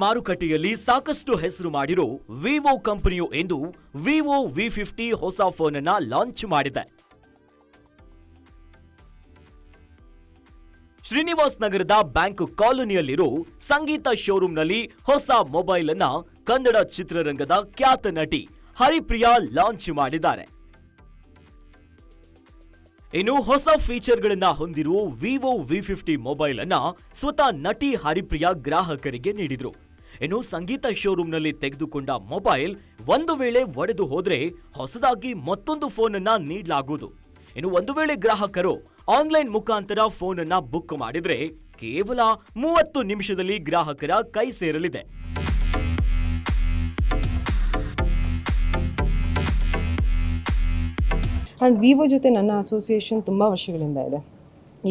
ಮಾರುಕಟ್ಟೆಯಲ್ಲಿ ಸಾಕಷ್ಟು ಹೆಸರು ಮಾಡಿರೋ ವಿವೋ ಕಂಪನಿಯು ಎಂದು ವಿವೋ V50 ಹೊಸ ಫೋನ್ ಅನ್ನು ಲಾಂಚ್ ಮಾಡಿದೆ. ಶ್ರೀನಿವಾಸ್ ನಗರದ ಬ್ಯಾಂಕ್ ಕಾಲೋನಿಯಲ್ಲಿರೋ ಸಂಗೀತ ಶೋರೂಮ್ನಲ್ಲಿ ಹೊಸ ಮೊಬೈಲ್ ಅನ್ನ ಕನ್ನಡ ಚಿತ್ರರಂಗದ ಖ್ಯಾತ ನಟಿ ಹರಿಪ್ರಿಯಾ ಲಾಂಚ್ ಮಾಡಿದ್ದಾರೆ. ಇನ್ನು ಹೊಸ ಫೀಚರ್ಗಳನ್ನ ಹೊಂದಿರುವ ವಿವೋ V50 ಮೊಬೈಲ್ ಅನ್ನ ಸ್ವತಃ ನಟಿ ಹರಿಪ್ರಿಯಾ ಗ್ರಾಹಕರಿಗೆ ನೀಡಿದ್ರು. ಇನ್ನು ಸಂಗೀತ ಶೋರೂಮ್ನಲ್ಲಿ ತೆಗೆದುಕೊಂಡ ಮೊಬೈಲ್ ಒಂದು ವೇಳೆ ಒಡೆದು ಹೋದ್ರೆ ಹೊಸದಾಗಿ ಮತ್ತೊಂದು ಫೋನ್ ಅನ್ನ ನೀಡಲಾಗುವುದು. ಇನ್ನು ಒಂದು ವೇಳೆ ಗ್ರಾಹಕರು ಆನ್ಲೈನ್ ಮುಖಾಂತರ ಫೋನ್ ಅನ್ನ ಬುಕ್ ಮಾಡಿದ್ರೆ ಕೇವಲ 30 ನಿಮಿಷದಲ್ಲಿ ಗ್ರಾಹಕರ ಕೈ ಸೇರಲಿದೆ. ಆ್ಯಂಡ್ ವಿವೋ ಜೊತೆ ನನ್ನ ಅಸೋಸಿಯೇಷನ್ ತುಂಬ ವರ್ಷಗಳಿಂದ ಇದೆ.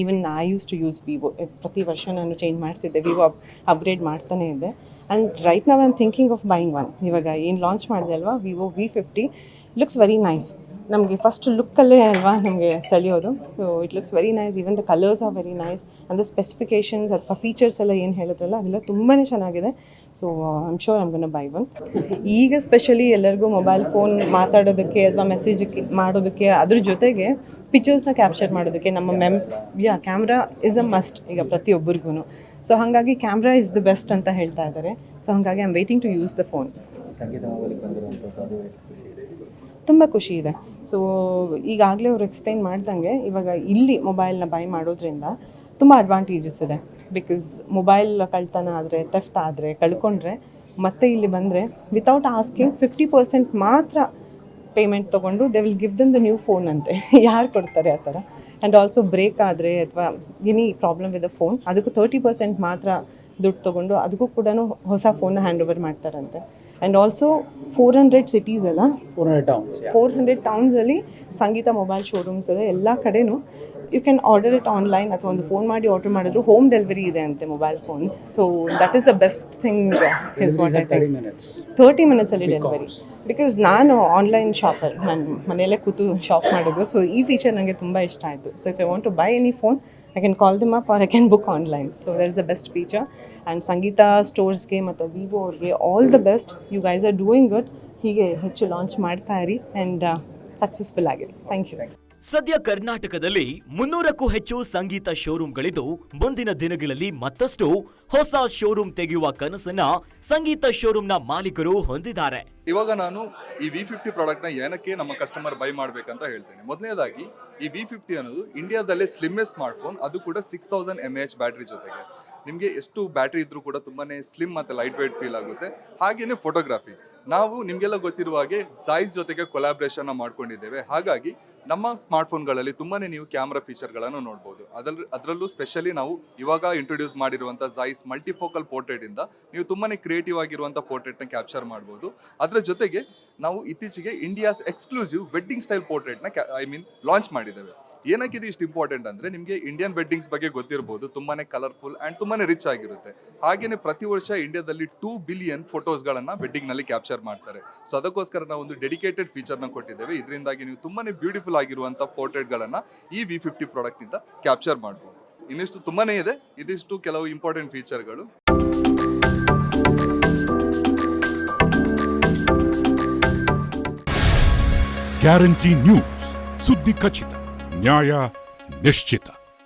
Even I used to use Vivo. ಪ್ರತಿ ವರ್ಷ ನಾನು ಚೇಂಜ್ ಮಾಡ್ತಿದ್ದೆ, ವಿವೋ ಅಪ್ಗ್ರೇಡ್ ಮಾಡ್ತಾನೆ ಇದ್ದೆ. ಆ್ಯಂಡ್ ರೈಟ್ ನಾವು I am thinking of buying one. ಇವಾಗ ಏನು ಲಾಂಚ್ ಮಾಡಿದೆ ಅಲ್ವಾ Vivo V50, looks very nice. ನಮಗೆ ಫಸ್ಟ್ ಲುಕ್ಕಲ್ಲೇ ಅಲ್ವಾ ನಮಗೆ ಸೆಳೆಯೋದು. So it looks very nice. Even the colours are very nice. ಅಂದರೆ ಸ್ಪೆಸಿಫಿಕೇಷನ್ಸ್ ಅಥವಾ ಫೀಚರ್ಸ್ ಎಲ್ಲ ಏನು ಹೇಳಿದ್ರಲ್ಲ ಅದೆಲ್ಲ ತುಂಬಾ ಚೆನ್ನಾಗಿದೆ. So I am sure I am gonna by one. ಈಗ ಸ್ಪೆಷಲಿ ಎಲ್ಲರಿಗೂ ಮೊಬೈಲ್ ಫೋನ್ ಮಾತಾಡೋದಕ್ಕೆ ಅಥವಾ ಮೆಸೇಜ್ ಮಾಡೋದಕ್ಕೆ, ಅದ್ರ ಜೊತೆಗೆ ಪಿಕ್ಚರ್ಸ್ನ ಕ್ಯಾಪ್ಚರ್ ಮಾಡೋದಕ್ಕೆ ನಮ್ಮ ಕ್ಯಾಮ್ರಾ ಇಸ್ ಅ ಮಸ್ಟ್ ಈಗ ಪ್ರತಿಯೊಬ್ಬರಿಗೂ. ಸೊ ಹಾಗಾಗಿ ಕ್ಯಾಮ್ರಾ ಇಸ್ ದ ಬೆಸ್ಟ್ ಅಂತ ಹೇಳ್ತಾ ಇದ್ದಾರೆ. ಸೊ ಹಾಗಾಗಿ I am waiting to use the phone. ತುಂಬ ಖುಷಿ ಇದೆ. ಸೊ ಈಗಾಗಲೇ ಅವರು ಎಕ್ಸ್ಪ್ಲೈನ್ ಮಾಡ್ದಂಗೆ ಇವಾಗ ಇಲ್ಲಿ ಮೊಬೈಲ್ನ ಬೈ ಮಾಡೋದ್ರಿಂದ ತುಂಬ ಅಡ್ವಾಂಟೇಜಸ್ ಇದೆ. ಬಿಕಾಸ್ ಮೊಬೈಲ್ ಕಳ್ತನ ಆದರೆ, ಥೆಫ್ಟ್ ಆದರೆ, ಕಳ್ಕೊಂಡ್ರೆ ಮತ್ತೆ ಇಲ್ಲಿ ಬಂದರೆ ವಿತೌಟ್ ಆಸ್ಕಿಂಗ್ 50% ಮಾತ್ರ ಪೇಮೆಂಟ್ ತೊಗೊಂಡು they will give them the new phone ಅಂತೆ. ಯಾರು ಕೊಡ್ತಾರೆ ಆ ಥರ? ಆ್ಯಂಡ್ ಆಲ್ಸೋ ಬ್ರೇಕ್ ಆದರೆ ಅಥವಾ any problem with the phone ಅದಕ್ಕೂ 30% ಮಾತ್ರ ದುಡ್ಡು ತೊಗೊಂಡು ಅದಕ್ಕೂ ಕೂಡ ಹೊಸ ಫೋನ್ನ ಹ್ಯಾಂಡ್ ಓವರ್ ಮಾಡ್ತಾರಂತೆ. ಆ್ಯಂಡ್ ಆಲ್ಸೋ 400 ಸಿಟೀಸ್ ಅಲ್ಲ, 400 ಟೌನ್ಸಲ್ಲಿ ಸಂಗೀತ ಮೊಬೈಲ್ ಶೋರೂಮ್ಸ್ ಇದೆ. ಎಲ್ಲ ಕಡೆನೂ you can order it online ಅಥವಾ ಒಂದು ಫೋನ್ ಮಾಡಿ ಆರ್ಡರ್ ಮಾಡಿದ್ರು ಹೋಮ್ ಡೆಲಿವರಿ ಇದೆ ಅಂತೆ mobile phones. So that is the best thing is what I think. 30 ಮಿನಿಟ್ಸಲ್ಲಿ ಡೆಲಿವರಿ. ಬಿಕಾಸ್ ನಾನು ಆನ್ಲೈನ್ ಶಾಪರ್, ನಾನು ಮನೆಯಲ್ಲೇ ಕೂತು ಶಾಪ್ ಮಾಡೋದು. ಸೊ ಈ ಫೀಚರ್ ನನಗೆ ತುಂಬ ಇಷ್ಟ ಆಯಿತು. So if I want to buy any phone I can call them up or I can book online. So that is the best feature. And Sangeeta stores-ಗೆ ಮತ್ತು ವಿವೋ ಅವ್ರಿಗೆ all the best. You guys are doing good. ಹೀಗೆ ಹೆಚ್ಚು launch ಮಾಡ್ತಾ ಇರಿ and successful ಆಗಿರಿ. Thank you. ಸದ್ಯ ಕರ್ನಾಟಕದಲ್ಲಿ 300ಕ್ಕೂ ಹೆಚ್ಚು ಸಂಗೀತ ಶೋರೂಮ್ಗಳಿದ್ದು ಮುಂದಿನ ದಿನಗಳಲ್ಲಿ ಮತ್ತಷ್ಟು ಹೊಸ ಶೋರೂಮ್ ತೆಗೆಯುವ ಕನಸನ್ನ ಸಂಗೀತ ಶೋರೂಮ್ನ ಮಾಲೀಕರು ಹೊಂದಿದ್ದಾರೆ. ಇವಾಗ ನಾನು ಈ V50 ಪ್ರಾಡಕ್ಟ್ ನ ಏನಕ್ಕೆ ನಮ್ಮ ಕಸ್ಟಮರ್ ಬೈ ಮಾಡ್ಬೇಕಂತ ಹೇಳ್ತೇನೆ. ಮೊದಲನೇದಾಗಿ ಈ V50 ಅನ್ನೋದು ಇಂಡಿಯಾದಲ್ಲೇ ಸ್ಲಿಮ್ಮೆಸ್ಟ್ ಸ್ಮಾರ್ಟ್ಫೋನ್, ಅದು ಕೂಡ 6000 mAh ಬ್ಯಾಟ್ರಿ ಜೊತೆಗೆ. ನಿಮಗೆ ಎಷ್ಟು ಬ್ಯಾಟ್ರಿ ಇದ್ರೂ ಕೂಡ ತುಂಬಾನೇ ಸ್ಲಿಮ್ ಮತ್ತೆ ಲೈಟ್ ವೇಟ್ ಫೀಲ್ ಆಗುತ್ತೆ. ಹಾಗೇನೆ ಫೋಟೋಗ್ರಫಿ ನಾವು ನಿಮಗೆಲ್ಲ ಗೊತ್ತಿರುವ ಹಾಗೆ Zeiss ಜೊತೆಗೆ ಕೊಲಾಬ್ರೇಷನ್ ಮಾಡ್ಕೊಂಡಿದ್ದೇವೆ. ಹಾಗಾಗಿ ನಮ್ಮ ಸ್ಮಾರ್ಟ್ಫೋನ್ಗಳಲ್ಲಿ ತುಂಬಾನೇ ನೀವು ಕ್ಯಾಮ್ರಾ ಫೀಚರ್ಗಳನ್ನು ನೋಡ್ಬೋದು. ಅದರಲ್ಲೂ ಸ್ಪೆಷಲಿ ನಾವು ಇವಾಗ ಇಂಟ್ರೊಡ್ಯೂಸ್ ಮಾಡಿರುವಂಥ Zeiss ಮಲ್ಟಿಫೋಕಲ್ ಪೋರ್ಟ್ರೇಟ್ ಇಂದ ನೀವು ತುಂಬಾನೇ ಕ್ರಿಯೇಟಿವ್ ಆಗಿರುವಂಥ ಪೋರ್ಟ್ರೇಟ್ನ ಕ್ಯಾಪ್ಚರ್ ಮಾಡ್ಬೋದು. ಅದರ ಜೊತೆಗೆ ನಾವು ಇತ್ತೀಚೆಗೆ ಇಂಡಿಯಾಸ್ ಎಕ್ಸ್ಕ್ಲೂಸಿವ್ ವೆಡ್ಡಿಂಗ್ ಸ್ಟೈಲ್ ಪೋರ್ಟ್ರೇಟ್ನ ಲಾಂಚ್ ಮಾಡಿದ್ದೇವೆ. ಏನಕ್ಕೆ ಇದು ಇಷ್ಟು ಇಂಪಾರ್ಟೆಂಟ್ ಅಂದ್ರೆ ನಿಮಗೆ ಇಂಡಿಯನ್ ವೆಡ್ಡಿಂಗ್ಸ್ ಬಗ್ಗೆ ಗೊತ್ತಿರಬಹುದು, ತುಂಬಾನೇ ಕಲರ್ಫುಲ್ ಅಂಡ್ ತುಂಬಾನೇ ರಿಚ್ ಆಗಿರುತ್ತೆ. ಹಾಗೇನೆ ಪ್ರತಿ ವರ್ಷ ಇಂಡಿಯಾದಲ್ಲಿ 2 ಬಿಲಿಯನ್ ಫೋಟೋಸ್ಗಳನ್ನ ವೆಡ್ಡಿಂಗ್ ನಲ್ಲಿ ಕ್ಯಾಪ್ಚರ್ ಮಾಡ್ತಾರೆ. ಸೊ ಅದಕ್ಕೋಸ್ಕರ ನಾವು ಒಂದು ಡೆಡಿಕೇಟೆಡ್ ಫೀಚರ್ ನ ಕೊಟ್ಟಿದ್ದೇವೆ. ಇದರಿಂದಾಗಿ ನೀವು ತುಂಬಾನೇ ಬ್ಯೂಟಿಫುಲ್ ಆಗಿರುವಂತ ಪೋರ್ಟ್ರೇಟ್ ಗಳನ್ನ ಈ V50 ಪ್ರಾಡಕ್ಟ್ ಇಂದ ಕ್ಯಾಪ್ಚರ್ ಮಾಡಬಹುದು. ಇನ್ನಿಷ್ಟು ತುಂಬಾನೇ ಇದೆ, ಇದಿಷ್ಟು ಕೆಲವು ಇಂಪಾರ್ಟೆಂಟ್ ಫೀಚರ್ಗಳು. ಗ್ಯಾರಂಟಿ ನ್ಯೂಸ್, ಸುದ್ದಿ ಖಚಿತ, ನ್ಯಾಯ ನಿಶ್ಚಿತ.